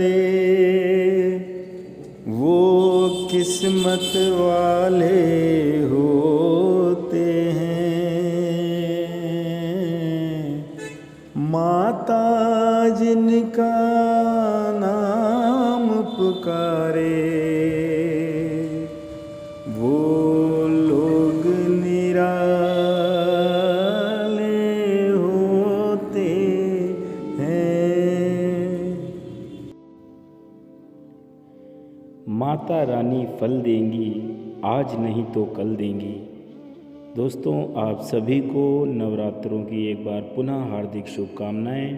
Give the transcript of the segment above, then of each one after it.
करे, वो किस्मत वाले होते हैं। माता जिनका नाम पुकारे, वो लोग निराले होते हैं। माता रानी फल देंगी, आज नहीं तो कल देंगी। दोस्तों, आप सभी को नवरात्रों की एक बार पुनः हार्दिक शुभकामनाएं।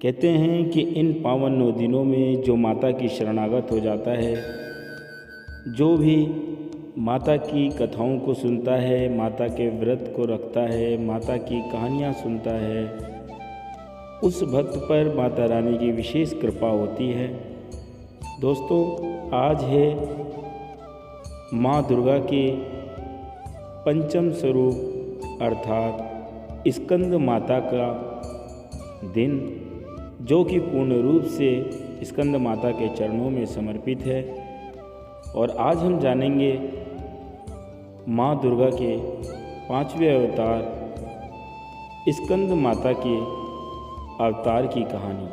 कहते हैं कि इन पावन 9 दिनों में जो माता की शरणागत हो जाता है, जो भी माता की कथाओं को सुनता है, माता के व्रत को रखता है, माता की कहानियाँ सुनता है, उस भक्त पर माता रानी की विशेष कृपा होती है। दोस्तों, आज है माँ दुर्गा के पंचम स्वरूप अर्थात स्कंद माता का दिन, जो कि पूर्ण रूप से स्कंद माता के चरणों में समर्पित है। और आज हम जानेंगे माँ दुर्गा के 5वें अवतार स्कंद माता के अवतार की कहानी।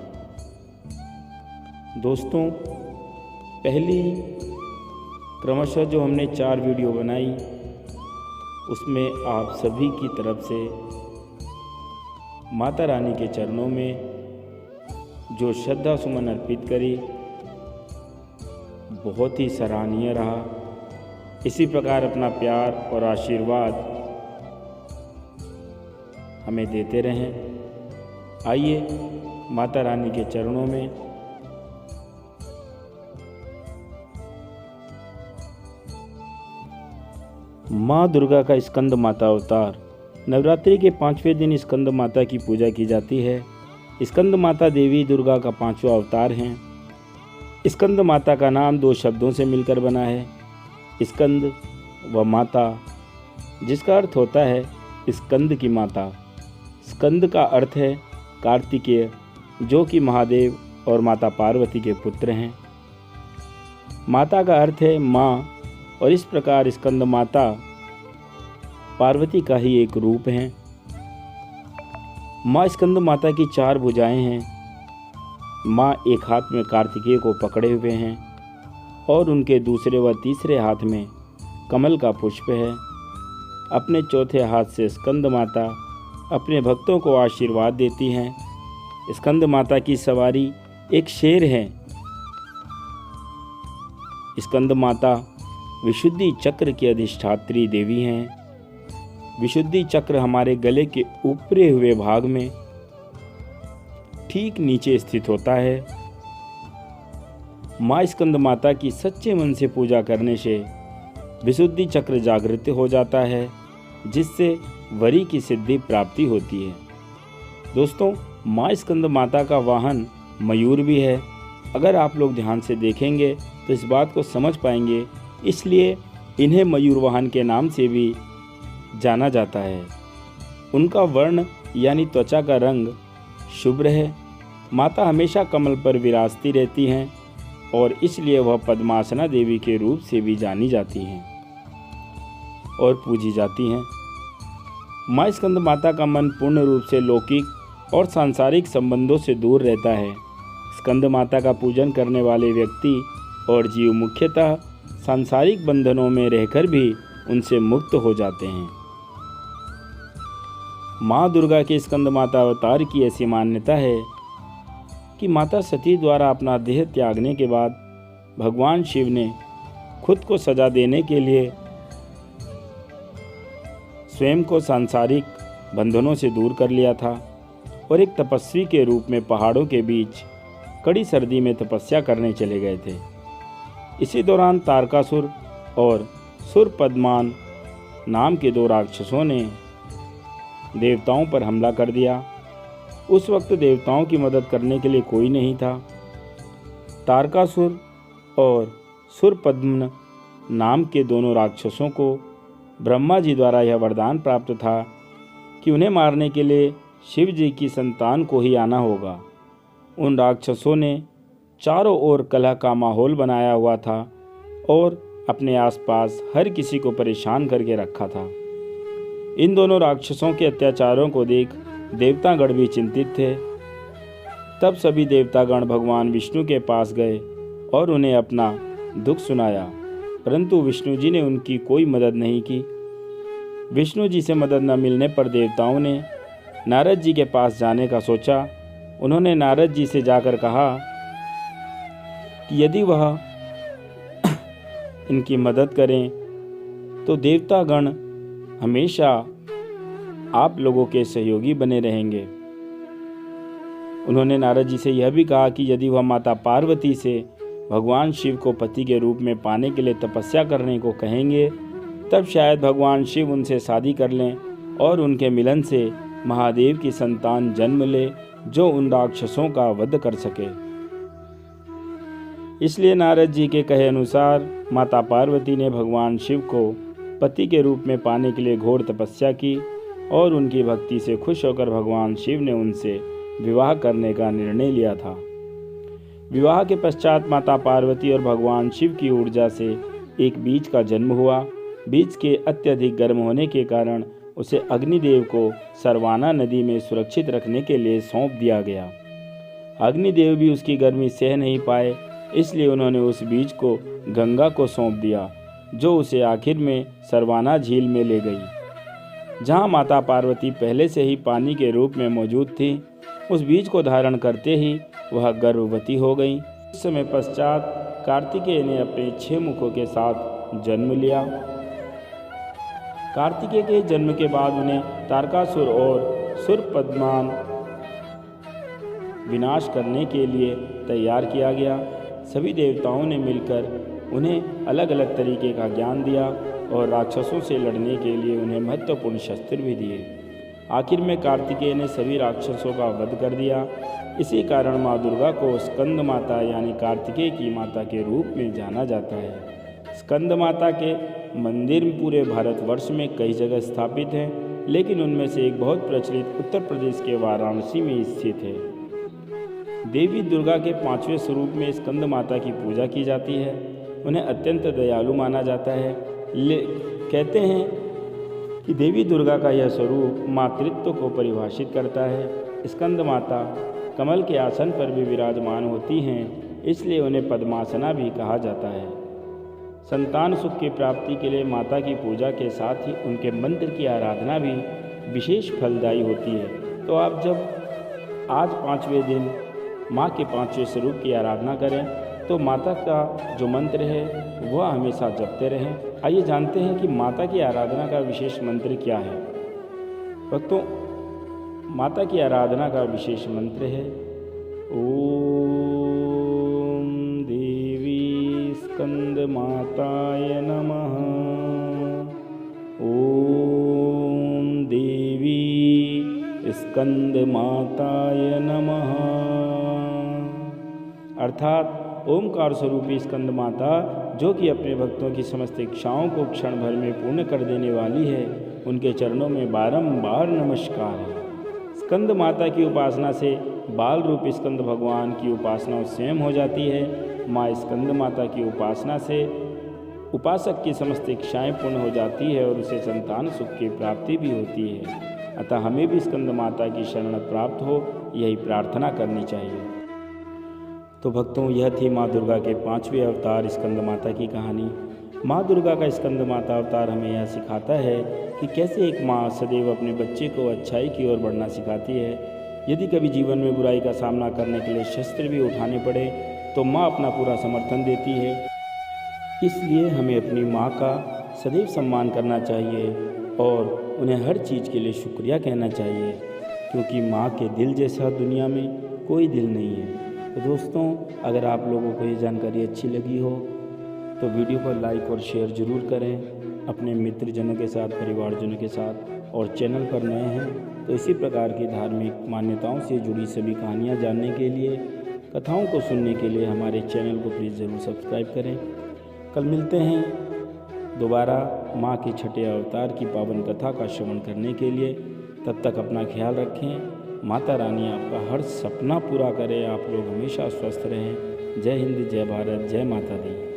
दोस्तों, पहली क्रमशः जो हमने 4 वीडियो बनाई, उसमें आप सभी की तरफ से माता रानी के चरणों में जो श्रद्धा सुमन अर्पित करी, बहुत ही सराहनीय रहा। इसी प्रकार अपना प्यार और आशीर्वाद हमें देते रहें। आइए माता रानी के चरणों में माँ दुर्गा का स्कंद माता अवतार। नवरात्रि के 5वें दिन स्कंद माता की पूजा की जाती है। स्कंद माता देवी दुर्गा का 5वां अवतार हैं। स्कंद माता का नाम 2 शब्दों से मिलकर बना है, स्कंद व माता, जिसका अर्थ होता है स्कंद की माता। स्कंद का अर्थ है कार्तिकेय, जो कि महादेव और माता पार्वती के पुत्र हैं। माता का अर्थ है माँ, और इस प्रकार स्कंद माता पार्वती का ही एक रूप है। माँ स्कंद माता की 4 भुजाएं हैं। माँ एक हाथ में कार्तिकेय को पकड़े हुए हैं और उनके दूसरे व तीसरे हाथ में कमल का पुष्प है। अपने चौथे हाथ से स्कंद माता अपने भक्तों को आशीर्वाद देती हैं। स्कंद माता की सवारी एक शेर है। स्कंद माता विशुद्धि चक्र की अधिष्ठात्री देवी हैं। विशुद्धि चक्र हमारे गले के ऊपरे हुए भाग में ठीक नीचे स्थित होता है। माँ स्कंद माता की सच्चे मन से पूजा करने से विशुद्धि चक्र जागृत हो जाता है, जिससे वरी की सिद्धि प्राप्ति होती है। दोस्तों, माँ स्कंद माता का वाहन मयूर भी है। अगर आप लोग ध्यान से देखेंगे तो इस बात को समझ पाएंगे, इसलिए इन्हें मयूर वाहन के नाम से भी जाना जाता है। उनका वर्ण यानी त्वचा का रंग शुभ्र है। माता हमेशा कमल पर विराजती रहती हैं और इसलिए वह पद्मासना देवी के रूप से भी जानी जाती हैं और पूजी जाती हैं। माँ स्कंद माता का मन पूर्ण रूप से लौकिक और सांसारिक संबंधों से दूर रहता है। स्कंद माता का पूजन करने वाले व्यक्ति और जीव मुख्यतः सांसारिक बंधनों में रहकर भी उनसे मुक्त हो जाते हैं। माँ दुर्गा के स्कंद माता अवतार की ऐसी मान्यता है कि माता सती द्वारा अपना देह त्यागने के बाद भगवान शिव ने खुद को सजा देने के लिए स्वयं को सांसारिक बंधनों से दूर कर लिया था और एक तपस्वी के रूप में पहाड़ों के बीच कड़ी सर्दी में तपस्या करने चले गए थे। इसी दौरान तारकासुर और सुरपद्मान नाम के 2 राक्षसों ने देवताओं पर हमला कर दिया। उस वक्त देवताओं की मदद करने के लिए कोई नहीं था। तारकासुर और सुरपद्मन नाम के दोनों राक्षसों को ब्रह्मा जी द्वारा यह वरदान प्राप्त था कि उन्हें मारने के लिए शिव जी की संतान को ही आना होगा। उन राक्षसों ने चारों ओर कलह का माहौल बनाया हुआ था और अपने आसपास हर किसी को परेशान करके रखा था। इन दोनों राक्षसों के अत्याचारों को देख देवतागण भी चिंतित थे। तब सभी देवतागण भगवान विष्णु के पास गए और उन्हें अपना दुख सुनाया, परंतु विष्णु जी ने उनकी कोई मदद नहीं की। विष्णु जी से मदद न मिलने पर देवताओं ने नारद जी के पास जाने का सोचा। उन्होंने नारद जी से जाकर कहा कि यदि वह इनकी मदद करें तो देवतागण हमेशा आप लोगों के सहयोगी बने रहेंगे। उन्होंने नारद जी से यह भी कहा कि यदि वह माता पार्वती से भगवान शिव को पति के रूप में पाने के लिए तपस्या करने को कहेंगे, तब शायद भगवान शिव उनसे शादी कर लें और उनके मिलन से महादेव की संतान जन्म ले जो उन राक्षसों का वध कर सके। इसलिए नारद जी के कहे अनुसार माता पार्वती ने भगवान शिव को पति के रूप में पाने के लिए घोर तपस्या की और उनकी भक्ति से खुश होकर भगवान शिव ने उनसे विवाह करने का निर्णय लिया था। विवाह के पश्चात माता पार्वती और भगवान शिव की ऊर्जा से एक बीज का जन्म हुआ। बीज के अत्यधिक गर्म होने के कारण उसे अग्निदेव को सरवाना नदी में सुरक्षित रखने के लिए सौंप दिया गया। अग्निदेव भी उसकी गर्मी सह नहीं पाए, इसलिए उन्होंने उस बीज को गंगा को सौंप दिया, जो उसे आखिर में सरवाना झील में ले गई, जहां माता पार्वती पहले से ही पानी के रूप में मौजूद थी। उस बीज को धारण करते ही वह गर्भवती हो गई। इस समय पश्चात कार्तिकेय ने अपने 6 मुखों के साथ जन्म लिया। कार्तिकेय के जन्म के बाद उन्हें तारकासुर और सुरपद्मान विनाश करने के लिए तैयार किया गया। सभी देवताओं ने मिलकर उन्हें अलग अलग तरीके का ज्ञान दिया और राक्षसों से लड़ने के लिए उन्हें महत्वपूर्ण शस्त्र भी दिए। आखिर में कार्तिकेय ने सभी राक्षसों का वध कर दिया। इसी कारण माँ दुर्गा को स्कंद माता यानी कार्तिकेय की माता के रूप में जाना जाता है। स्कंद माता के मंदिर पूरे भारतवर्ष में कई जगह स्थापित हैं, लेकिन उनमें से एक बहुत प्रचलित उत्तर प्रदेश के वाराणसी में स्थित है। देवी दुर्गा के 5वें स्वरूप में स्कंद माता की पूजा की जाती है। उन्हें अत्यंत दयालु माना जाता है। कहते हैं कि देवी दुर्गा का यह स्वरूप मातृत्व को परिभाषित करता है। स्कंद माता कमल के आसन पर भी विराजमान होती हैं, इसलिए उन्हें पद्मासना भी कहा जाता है। संतान सुख की प्राप्ति के लिए माता की पूजा के साथ ही उनके मंत्र की आराधना भी विशेष फलदायी होती है। तो आप जब आज 5वें दिन माँ के 5वें स्वरूप की आराधना करें तो माता का जो मंत्र है वह हमेशा जपते रहें। आइए जानते हैं कि माता की आराधना का विशेष मंत्र क्या है। भक्तों, माता की आराधना का विशेष मंत्र है ओम देवी स्कंद माताय नमः। ओम देवी स्कंद माताय नमः। अर्थात ओमकार स्वरूपी स्कंद माता, जो कि अपने भक्तों की समस्त इच्छाओं को क्षण भर में पूर्ण कर देने वाली है, उनके चरणों में बारंबार नमस्कार है। स्कंद माता की उपासना से बाल रूप स्कंद भगवान की उपासना स्वयं हो जाती है। माँ स्कंद माता की उपासना से उपासक की समस्त इच्छाएं पूर्ण हो जाती है और उसे संतान सुख की प्राप्ति भी होती है। अतः हमें भी स्कंद माता की शरण प्राप्त हो, यही प्रार्थना करनी चाहिए। तो भक्तों, यह थी माँ दुर्गा के 5वें अवतार स्कंद माता की कहानी। माँ दुर्गा का स्कंद माता अवतार हमें यह सिखाता है कि कैसे एक माँ सदैव अपने बच्चे को अच्छाई की ओर बढ़ना सिखाती है। यदि कभी जीवन में बुराई का सामना करने के लिए शस्त्र भी उठाने पड़े तो माँ अपना पूरा समर्थन देती है। इसलिए हमें अपनी माँ का सदैव सम्मान करना चाहिए और उन्हें हर चीज़ के लिए शुक्रिया कहना चाहिए, क्योंकि माँ के दिल जैसा दुनिया में कोई दिल नहीं है। तो दोस्तों, अगर आप लोगों को ये जानकारी अच्छी लगी हो तो वीडियो को लाइक और शेयर ज़रूर करें अपने मित्रजनों के साथ, परिवारजनों के साथ। और चैनल पर नए हैं तो इसी प्रकार की धार्मिक मान्यताओं से जुड़ी सभी कहानियाँ जानने के लिए, कथाओं को सुनने के लिए हमारे चैनल को प्लीज़ ज़रूर सब्सक्राइब करें। कल मिलते हैं दोबारा माँ के छठे अवतार की पावन कथा का श्रवण करने के लिए। तब तक अपना ख्याल रखें। माता रानी आपका हर सपना पूरा करे, आप लोग हमेशा स्वस्थ रहें। जय हिंद, जय भारत, जय माता दी।